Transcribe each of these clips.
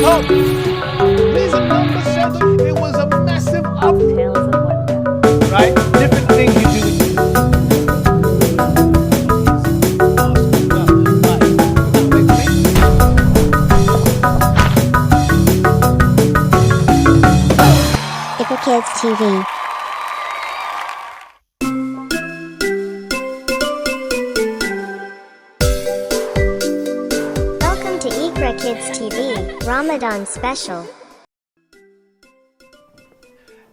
top. Reason number 7, it was a massive up. Tales of wonder. Right? Different things you do. IQRA Kids TV. Welcome to IQRA Kids TV, Ramadan Special.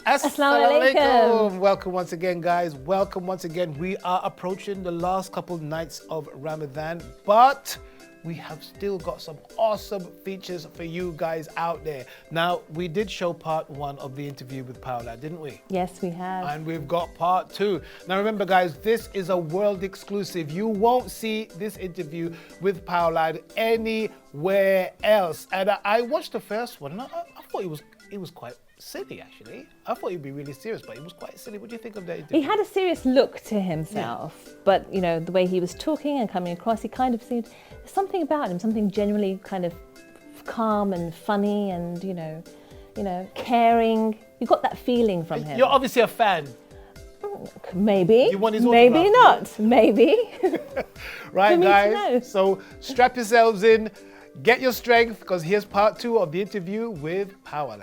Assalamu alaikum. Welcome once again, guys. Welcome once again. We are approaching the last couple nights of Ramadan, but we have still got some awesome features for you guys out there. Now, we did show part 1 of the interview with Paola, didn't we? Yes, we have. And we've got part 2. Now remember, guys, this is a world exclusive. You won't see this interview with Paola anywhere else. And I watched the first one and I thought it was quite silly, actually. I thought he'd be really serious, but it was quite silly. What do you think of that interview? He had a serious look to himself, but you know, the way he was talking and coming across, he kind of seemed something about him, something genuinely kind of calm and funny and you know, caring. You got that feeling from him. You're obviously a fan. Maybe. You want his maybe autograph? not. Maybe. Right, For me to guys? know. So strap yourselves in, get your strength, because here's part 2 of the interview with Paola.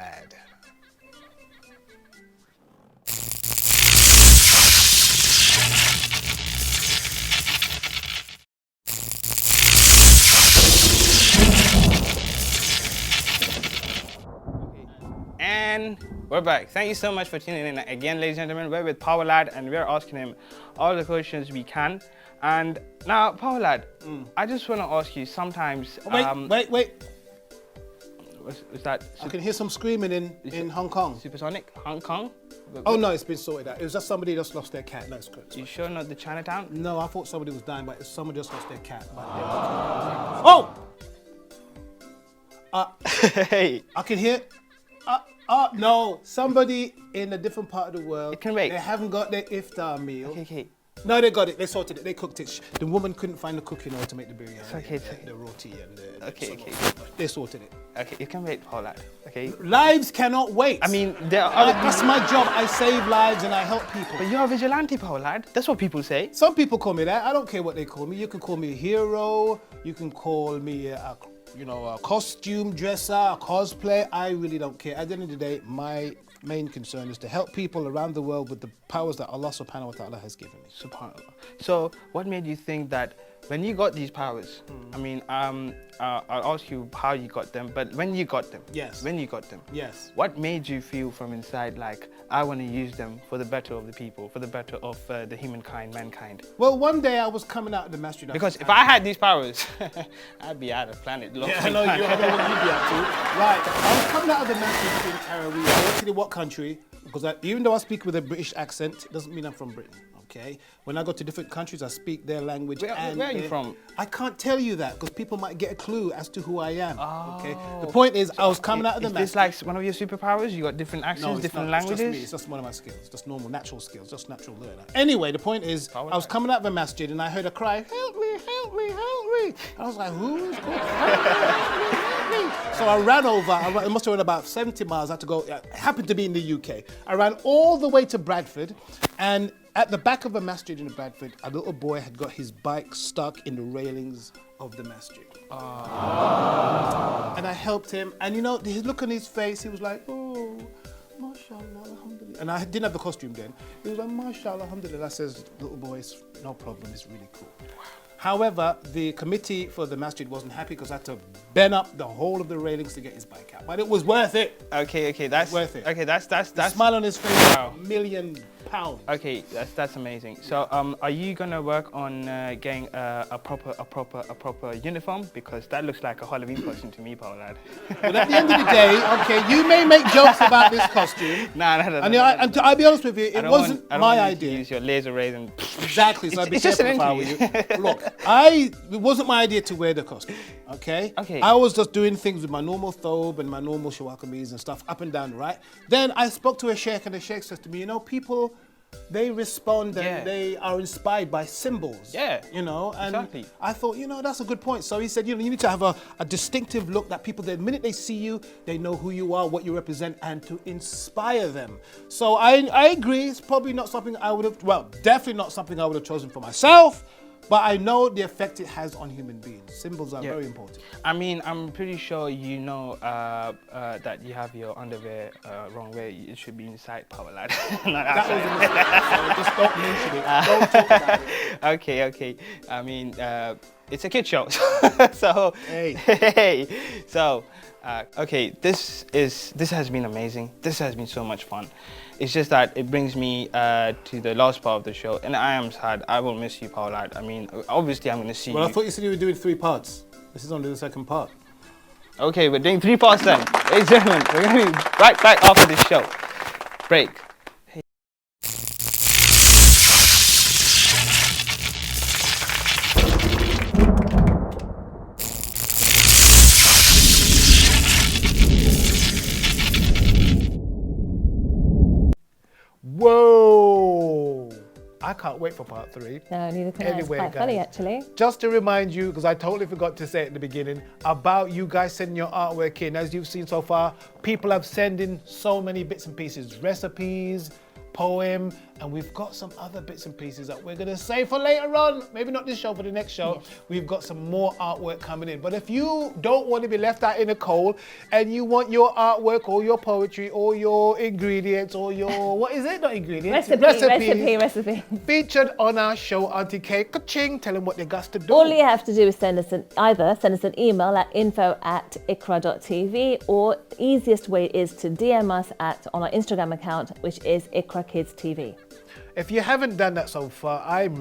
And we're back. Thank you so much for tuning in again, ladies and gentlemen. We're with Power Lad and we're asking him all the questions we can. And now, Power Lad, I just want to ask you sometimes. Wait. Was that I can hear some screaming in Hong Kong. Supersonic? Hong Kong? Oh no, it's been sorted out. It was just somebody just lost their cat. No, it's correct. You sure not the Chinatown? No, I thought somebody was dying, but somebody just lost their cat. Oh! Hey. I can hear. No, somebody in a different part of the world. It can wait. They haven't got their iftar meal. Okay. No, they got it. They sorted it. They cooked it. The woman couldn't find the cooking oil to make the biryani. Okay, the roti and the. Okay. They sorted it. Okay, you can wait, Power Lad. Okay. Lives cannot wait. I mean, there are other that's my job. I save lives and I help people. But you're a vigilante, Power Lad. That's what people say. Some people call me that. I don't care what they call me. You can call me a hero. You can call me a costume dresser, a cosplay. I really don't care. At the end of the day, my main concern is to help people around the world with the powers that Allah subhanahu wa ta'ala has given me. SubhanAllah. So, what made you think that when you got these powers, I mean, I'll ask you how you got them, but when you got them, Yes. When you got them, Yes. what made you feel from inside like, I want to use them for the better of the people, for the better of the humankind, mankind? Well, one day I was coming out of the masjid. Because if I had these powers, I'd be out of planet. Yeah, I know what you'd be up to. Right, I was coming out of the masjid in Arabic. I went to what country? Because even though I speak with a British accent, it doesn't mean I'm from Britain. Okay, when I go to different countries, I speak their language. Where are you from? I can't tell you that because people might get a clue as to who I am. Okay, the point is, I was coming out of the masjid. Is this like one of your superpowers? You got different accents, No, different not. languages? It's just me. It's just one of my skills. Just normal, natural skills. Just natural learner. Anyway, the point is, I was coming out of the masjid and I heard a cry, "Help me! Help me! Help me!" And I was like, "Who's calling? Help me! So I ran over. I must have run about 70 miles. I had to go. It happened to be in the UK. I ran all the way to Bradford, and at the back of a masjid in Bradford, a little boy had got his bike stuck in the railings of the masjid. And I helped him, and you know, his look on his face, he was like, "Oh, mashallah, alhamdulillah." And I didn't have the costume then. He was like, "Mashallah, alhamdulillah." I says, "Little boy, it's no problem, it's really cool." However, the committee for the masjid wasn't happy because I had to bend up the whole of the railings to get his bike out. But it was worth it. Okay, that's worth it. Okay, that's The smile on his face, Wow. £1 million. Okay, that's amazing. So, are you gonna work on getting a proper uniform? Because that looks like a Halloween costume to me, Paul Lad. But at the end of the day, okay, you may make jokes about this costume. No. And I'll be honest with you, it wasn't my idea. To use your laser rays and Exactly, so I'd be it's just careful an if I were you. Look, it wasn't my idea to wear the costume, okay? Okay. I was just doing things with my normal thobe and my normal shawakamis and stuff up and down, right? Then I spoke to a sheikh and the sheikh says to me, you know, people they respond and Yeah. they are inspired by symbols. Yeah, You know, and exactly. I thought, that's a good point. So he said, you need to have a distinctive look that people, the minute they see you, they know who you are, what you represent, and to inspire them. So I agree. It's probably not something I would have, definitely not something I would have chosen for myself. But I know the effect it has on human beings. Symbols are very important. I mean, I'm pretty sure you know that you have your underwear wrong way. It should be inside, Power Lad. Not outside. That was a mistake. So just don't mention it. Don't talk about it. Okay. I mean, it's a kid show. So, Hey. So, okay, this has been amazing. This has been so much fun. It's just that it brings me to the last part of the show, and I am sad. I will miss you, Power Lad. I mean, obviously, I'm going to see Well, you. I thought you said you were doing 3 parts. This is only the second part. Okay, we're doing 3 parts then. Ladies and gentlemen, we're going to be right back after this show. Break. Whoa! I can't wait for part 3. No, neither can I. It's Anyway, quite funny, guys, actually. Just to remind you, because I totally forgot to say it at the beginning, about you guys sending your artwork in. As you've seen so far, people have sent in so many bits and pieces, recipes, poem, and we've got some other bits and pieces that we're going to save for later on. Maybe not this show, but the next show. Yes. We've got some more artwork coming in. But if you don't want to be left out in the cold and you want your artwork or your poetry or your ingredients or your, what is it? Not ingredients. Recipe. Featured on our show, Auntie K, ka-ching, tell them what they got to do. All you have to do is send us an email at info@IQRA.tv, or the easiest way is to DM us on our Instagram account, which is IQRA Kids TV. If you haven't done that so far, I'm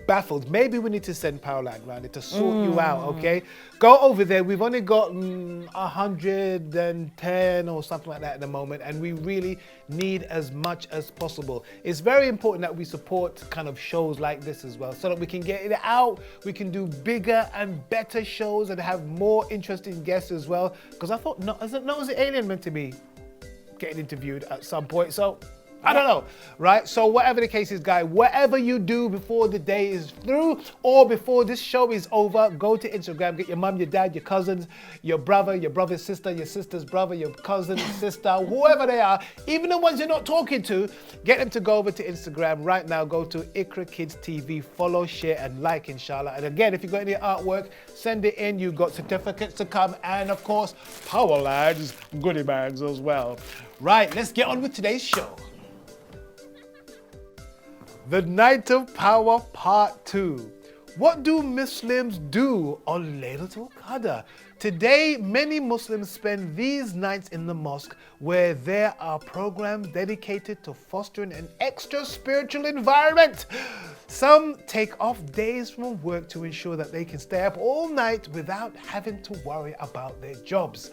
baffled. Maybe we need to send Power Lad around it to sort you out, okay? Go over there. We've only got 110 or something like that at the moment, and we really need as much as possible. It's very important that we support kind of shows like this as well, so that we can get it out, we can do bigger and better shows and have more interesting guests as well. Because I thought, was the alien meant to be getting interviewed at some point? So I don't know, right? So whatever the case is, guys, whatever you do before the day is through or before this show is over, go to Instagram, get your mum, your dad, your cousins, your brother's sister, your sister's brother, your cousin's sister, whoever they are, even the ones you're not talking to, get them to go over to Instagram right now. Go to IQRA Kids TV, follow, share, and like, inshallah. And again, if you've got any artwork, send it in. You've got certificates to come, and of course, Power Lad's goodie bags as well. Right, let's get on with today's show. The Night of Power Part 2. What do Muslims do on Laylatul Qadr? Today, many Muslims spend these nights in the mosque where there are programs dedicated to fostering an extra spiritual environment. Some take off days from work to ensure that they can stay up all night without having to worry about their jobs.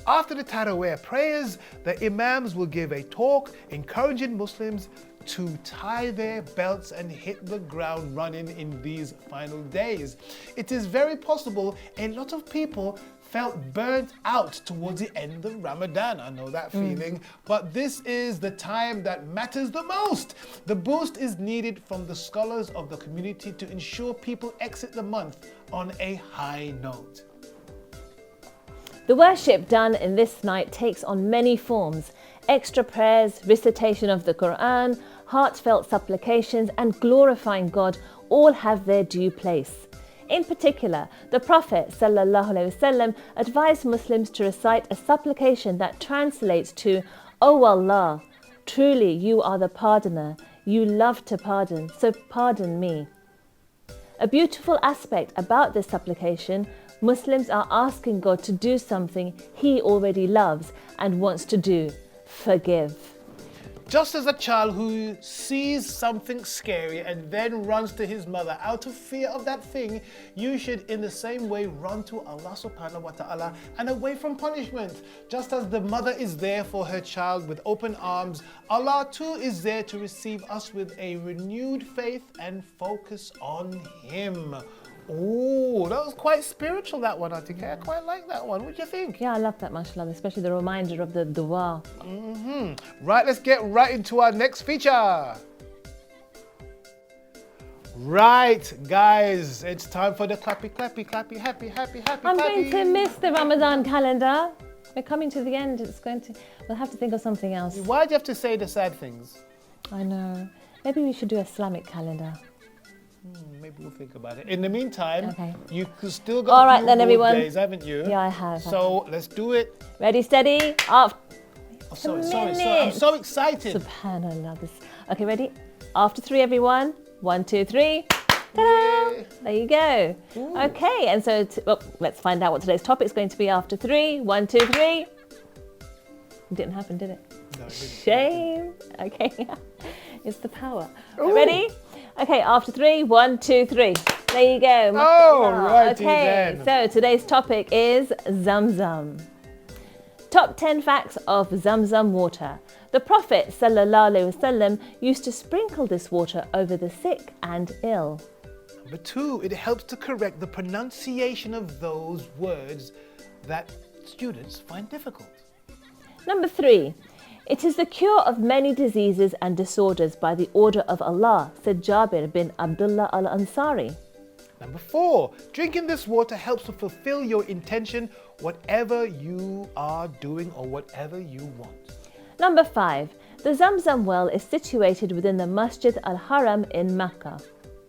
After the Taraweeh prayers, the Imams will give a talk encouraging Muslims to tie their belts and hit the ground running in these final days. It is very possible a lot of people felt burnt out towards the end of Ramadan. I know that feeling, but this is the time that matters the most. The boost is needed from the scholars of the community to ensure people exit the month on a high note. The worship done in this night takes on many forms: extra prayers, recitation of the Quran, heartfelt supplications, and glorifying God all have their due place. In particular, the Prophet ﷺ advised Muslims to recite a supplication that translates to, "O Allah, truly you are the pardoner, you love to pardon, so pardon me." A beautiful aspect about this supplication: Muslims are asking God to do something He already loves and wants to do: forgive. Just as a child who sees something scary and then runs to his mother out of fear of that thing, you should in the same way run to Allah subhanahu wa ta'ala and away from punishment. Just as the mother is there for her child with open arms, Allah too is there to receive us with a renewed faith and focus on Him. Oh, that was quite spiritual, that one, Auntie K. I quite like that one. What do you think? Yeah, I love that, mashallah, especially the reminder of the dua. Right, let's get right into our next feature. Right, guys, it's time for the clappy, clappy, clappy, happy, happy, happy, I'm clappy. going to miss the Ramadan calendar. We're coming to the end. We'll have to think of something else. Why do you have to say the sad things? I know. Maybe we should do Islamic calendar. Maybe we'll think about it. In the meantime, Okay. you still got All a right few then, more everyone. days, haven't you? Yeah, I have. So let's do it. Ready, steady, off. Oh, sorry. I'm minute. so excited. Subhanallah. Okay, ready? After 3, everyone. 1, 2, 3. Ta-da! There you go. Ooh. Okay, and so let's find out what today's topic is going to be after 3. 1, 2, 3. It didn't happen, did it? No, it didn't. Shame. Okay, it's the power. Ooh. Ready? Okay, after 3. 1, 2, 3. There you go. Oh, Mashallah. righty Okay, then. so today's topic is Zamzam. Top 10 facts of Zamzam water. The Prophet ﷺ used to sprinkle this water over the sick and ill. Number 2, it helps to correct the pronunciation of those words that students find difficult. Number 3, it is the cure of many diseases and disorders by the order of Allah, said Jabir bin Abdullah al-Ansari. Number 4, drinking this water helps to fulfill your intention, whatever you are doing or whatever you want. Number 5, the Zamzam well is situated within the Masjid al-Haram in Mecca.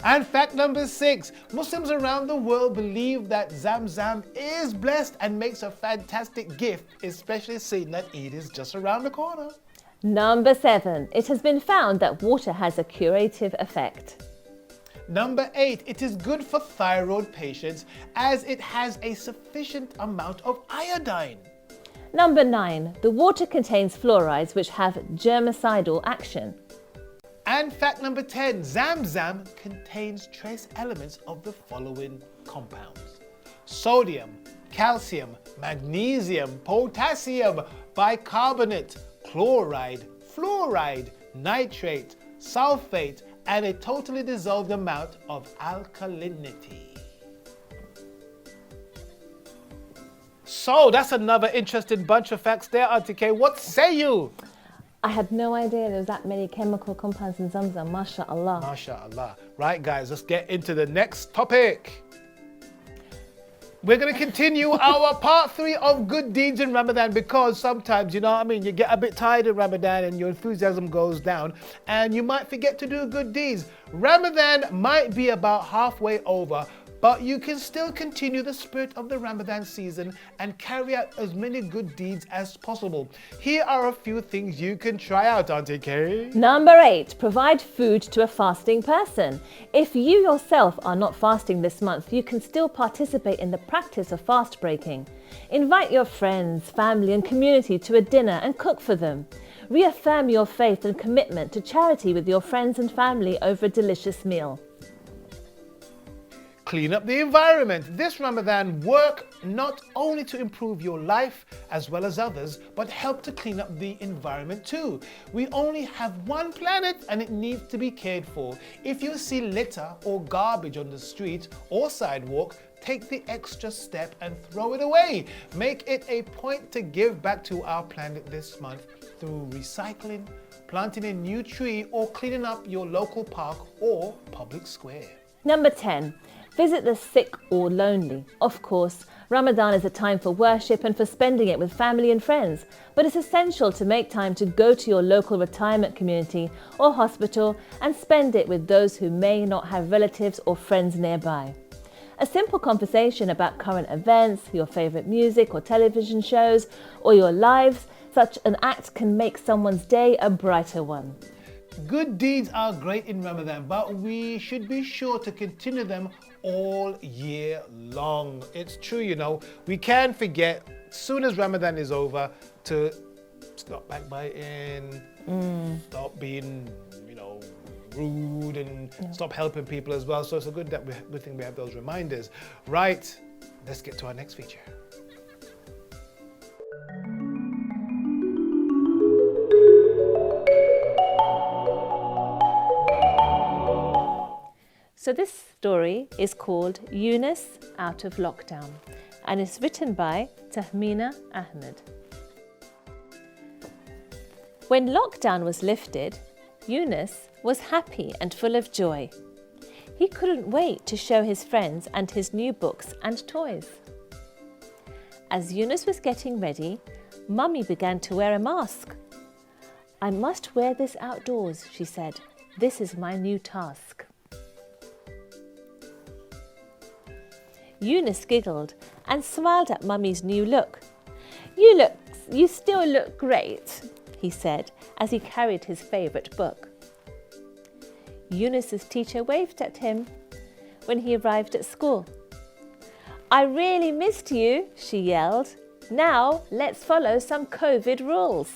And fact number 6, Muslims around the world believe that Zamzam is blessed and makes a fantastic gift, especially seeing that Eid is just around the corner. Number 7, it has been found that water has a curative effect. Number 8, it is good for thyroid patients as it has a sufficient amount of iodine. Number 9, the water contains fluorides which have germicidal action. And fact number 10, Zamzam contains trace elements of the following compounds: sodium, calcium, magnesium, potassium, bicarbonate, chloride, fluoride, nitrate, sulfate, and a totally dissolved amount of alkalinity. So that's another interesting bunch of facts there, Auntie K. What say you? I had no idea there was that many chemical compounds in Zamzam, mashallah. MashaAllah. Right, guys, let's get into the next topic. We're going to continue our part 3 of good deeds in Ramadan because sometimes, you know what I mean, you get a bit tired of Ramadan and your enthusiasm goes down and you might forget to do good deeds. Ramadan might be about halfway over, but you can still continue the spirit of the Ramadan season and carry out as many good deeds as possible. Here are a few things you can try out, Auntie Kay. Number 8, provide food to a fasting person. If you yourself are not fasting this month, you can still participate in the practice of fast breaking. Invite your friends, family and community to a dinner and cook for them. Reaffirm your faith and commitment to charity with your friends and family over a delicious meal. Clean up the environment. This Ramadan, work not only to improve your life as well as others, but help to clean up the environment too. We only have one planet and it needs to be cared for. If you see litter or garbage on the street or sidewalk, take the extra step and throw it away. Make it a point to give back to our planet this month through recycling, planting a new tree, or cleaning up your local park or public square. Number 10, visit the sick or lonely. Of course, Ramadan is a time for worship and for spending it with family and friends, but it's essential to make time to go to your local retirement community or hospital and spend it with those who may not have relatives or friends nearby. A simple conversation about current events, your favorite music or television shows, or your lives, such an act can make someone's day a brighter one. Good deeds are great in Ramadan, but we should be sure to continue them all year long. It's true, you know, we can forget as soon as Ramadan is over to stop backbiting, stop being, rude and stop helping people as well. So it's a good thing we have those reminders. Right, let's get to our next feature. So this story is called Eunice Out of Lockdown and is written by Tahmina Ahmed. When lockdown was lifted, Eunice was happy and full of joy. He couldn't wait to show his friends and his new books and toys. As Eunice was getting ready, Mummy began to wear a mask. "I must wear this outdoors," she said. "This is my new task." Eunice giggled and smiled at Mummy's new look. You still look great," he said as he carried his favourite book. Eunice's teacher waved at him when he arrived at school. "I really missed you," she yelled. "Now let's follow some COVID rules."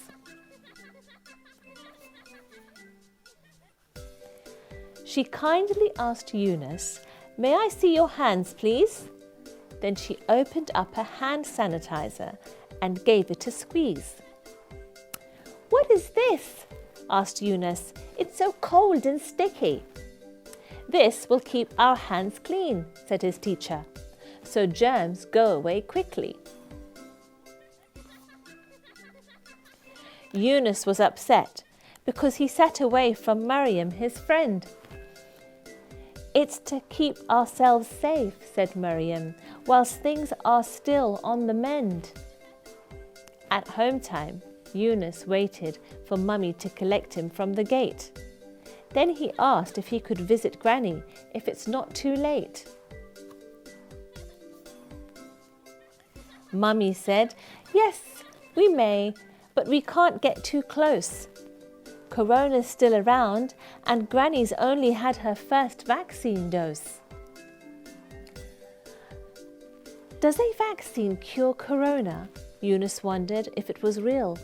She kindly asked Eunice, "May I see your hands, please?" Then she opened up a hand sanitizer and gave it a squeeze. "What is this?" asked Eunice. "It's so cold and sticky." "This will keep our hands clean," said his teacher, "so germs go away quickly." Eunice was upset because he sat away from Mariam, his friend. "It's to keep ourselves safe," said Mariam, "whilst things are still on the mend." At home time, Eunice waited for Mummy to collect him from the gate. Then he asked if he could visit Granny if it's not too late. Mummy said, "Yes, we may, but we can't get too close. Corona's still around and Granny's only had her first vaccine dose." Does a vaccine cure corona? Eunice wondered if it was real.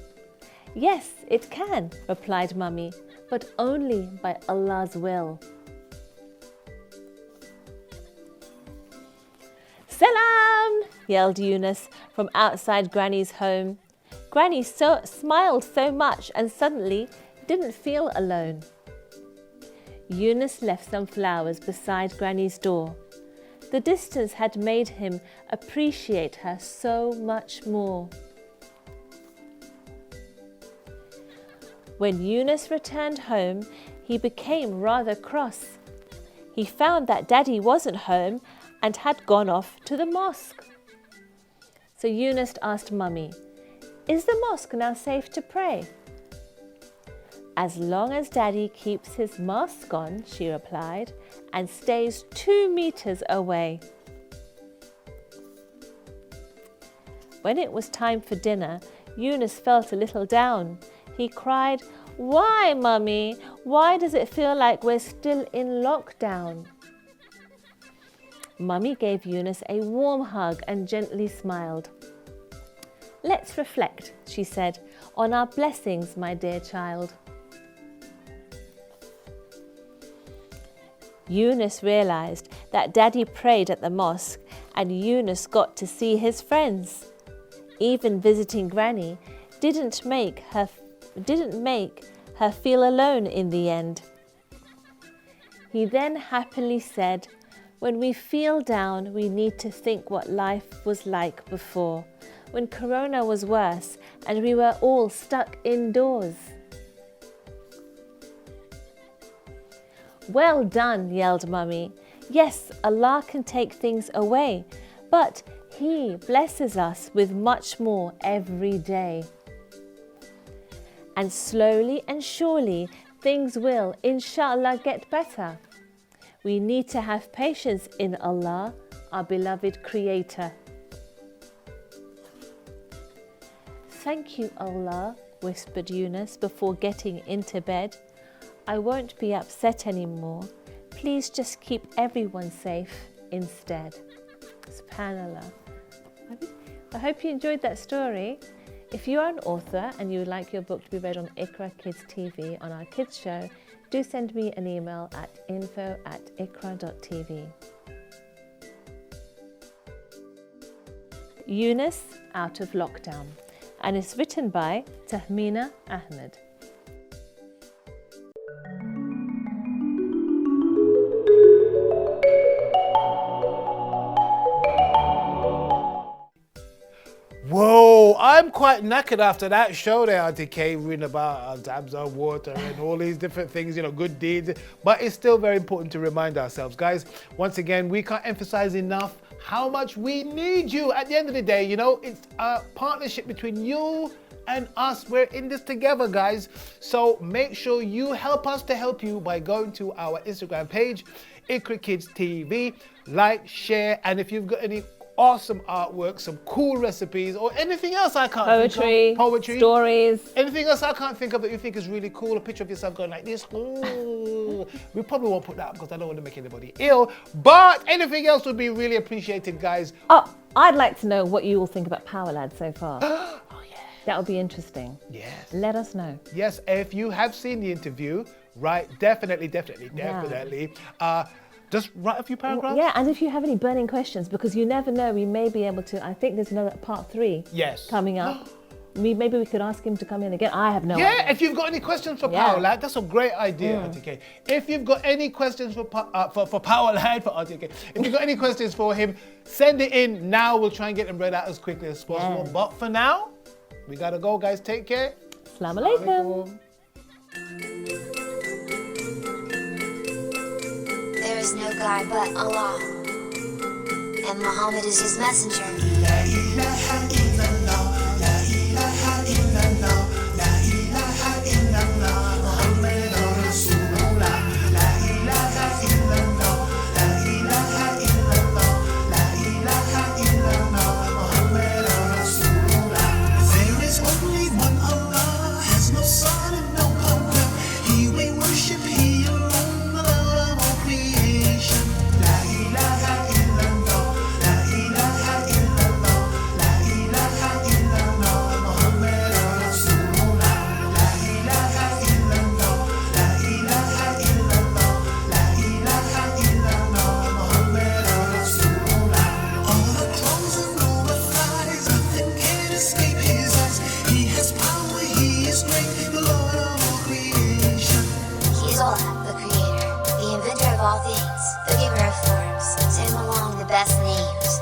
"Yes, it can," replied Mummy, "but only by Allah's will." "Salam!" yelled Eunice from outside Granny's home. Granny smiled so much and suddenly didn't feel alone. Eunice left some flowers beside Granny's door. The distance had made him appreciate her so much more. When Eunice returned home, he became rather cross. He found that Daddy wasn't home and had gone off to the mosque. So Eunice asked Mummy, "Is the mosque now safe to pray?" "As long as Daddy keeps his mask on," she replied, "and stays 2 meters away." When it was time for dinner, Eunice felt a little down. He cried, "Why, Mummy? Why does it feel like we're still in lockdown?" Mummy gave Eunice a warm hug and gently smiled. "Let's reflect," she said, "on our blessings, my dear child." Eunice realised that Daddy prayed at the mosque and Eunice got to see his friends. Even visiting Granny didn't make her feel alone in the end. He then happily said, "When we feel down, we need to think what life was like before, when Corona was worse and we were all stuck indoors." "Well done," yelled Mummy. "Yes, Allah can take things away, but He blesses us with much more every day. And slowly and surely things will, inshallah, get better. We need to have patience in Allah, our beloved Creator." "Thank you, Allah," whispered Eunice before getting into bed. "I won't be upset anymore. Please just keep everyone safe instead." SubhanAllah. I hope you enjoyed that story. If you are an author and you would like your book to be read on IQRA Kids TV on our kids show, do send me an email at info@iqra.tv. Eunice Out of Lockdown, and is written by Tahmina Ahmed. I'm quite knackered after that show there, Auntie Kay, reading about dams of water and all these different things, you know, good deeds. But it's still very important to remind ourselves, guys. Once again, we can't emphasize enough how much we need you. At the end of the day, you know, it's a partnership between you and us. We're in this together, guys. So make sure you help us to help you by going to our Instagram page, IQRA KIDS TV. Like, share, and if you've got any awesome artwork, some cool recipes, or anything else I can't think of. Poetry, stories, anything else I can't think of that you think is really cool, a picture of yourself going like this. Ooh. We probably won't put that up because I don't want to make anybody ill, but anything else would be really appreciated, guys. Oh, I'd like to know what you all think about Power Lad so far. Oh yeah, that would be interesting. Yes, let us know. Yes, if you have seen the interview, right, definitely. Just write a few paragraphs. Yeah, and if you have any burning questions, because you never know, we may be able to. I think there's another part 3 coming up. Maybe we could ask him to come in again. I have no idea. Yeah, if you've got any questions for Power Lad, that's a great idea, Auntie Kay. If you've got any questions for Power Lad, for Auntie Kay, if you've got any questions for him, send it in now. We'll try and get them read out as quickly as possible. Yeah. But for now, we gotta go, guys. Take care. Assalamu alaikum. There is no God but Allah, and Muhammad is his messenger. La ilaha illallah, la ilaha illallah, la ilaha illallah, Muhammadur Rasulullah. La ilaha illallah, la ilaha illallah, la ilaha illallah, Muhammadur Rasulullah. There is only one Allah, has no son and no partner. He we worship, He alone.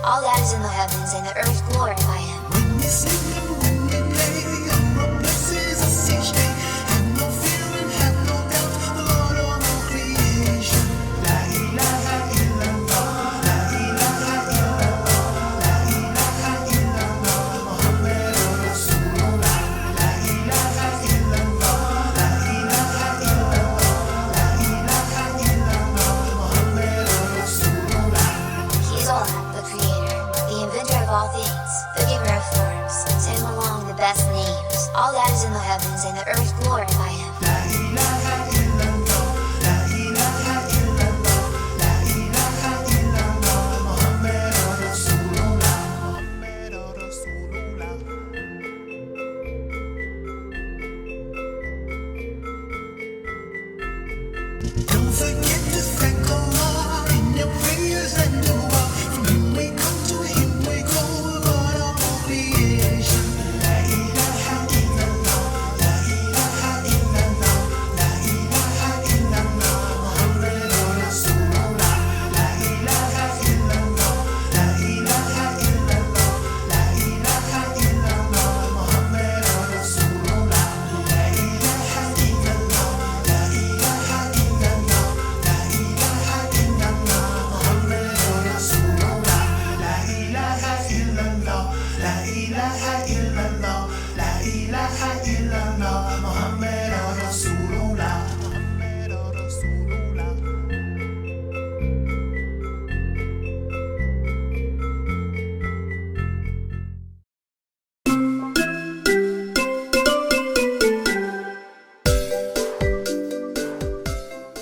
All that is in the heavens and the earth glorify him. When we sing and when we play, Allah blesses us each day. Have no fear and have no doubt, the Lord of all creation. La ilaha illallah, la ilaha illallah, la ilaha illallah, Muhammadur Rasulullah. La ilaha illallah, la ilaha illallah, la ilaha illallah, Muhammadur Rasulullah. He's all all things, the giver of forms, to him belong the best names. All that is in the heavens and the earth glorify him. La ilaha illallah, la ilaha illallah, la ilaha illallah, Muhammadur Rasulullah, Muhammadur Rasulullah. Don't forget to thank Allah in your prayers and dua. From him we come to him.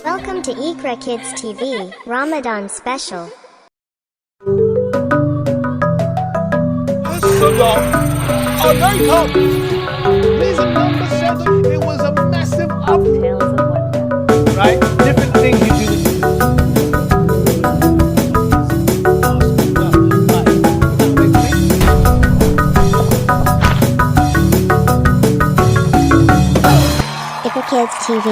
Welcome to IQRA Kids TV, Ramadan Special. Reason number 7, it was a massive Tales of wonder. Right? Different things you do. IQRA Kids TV.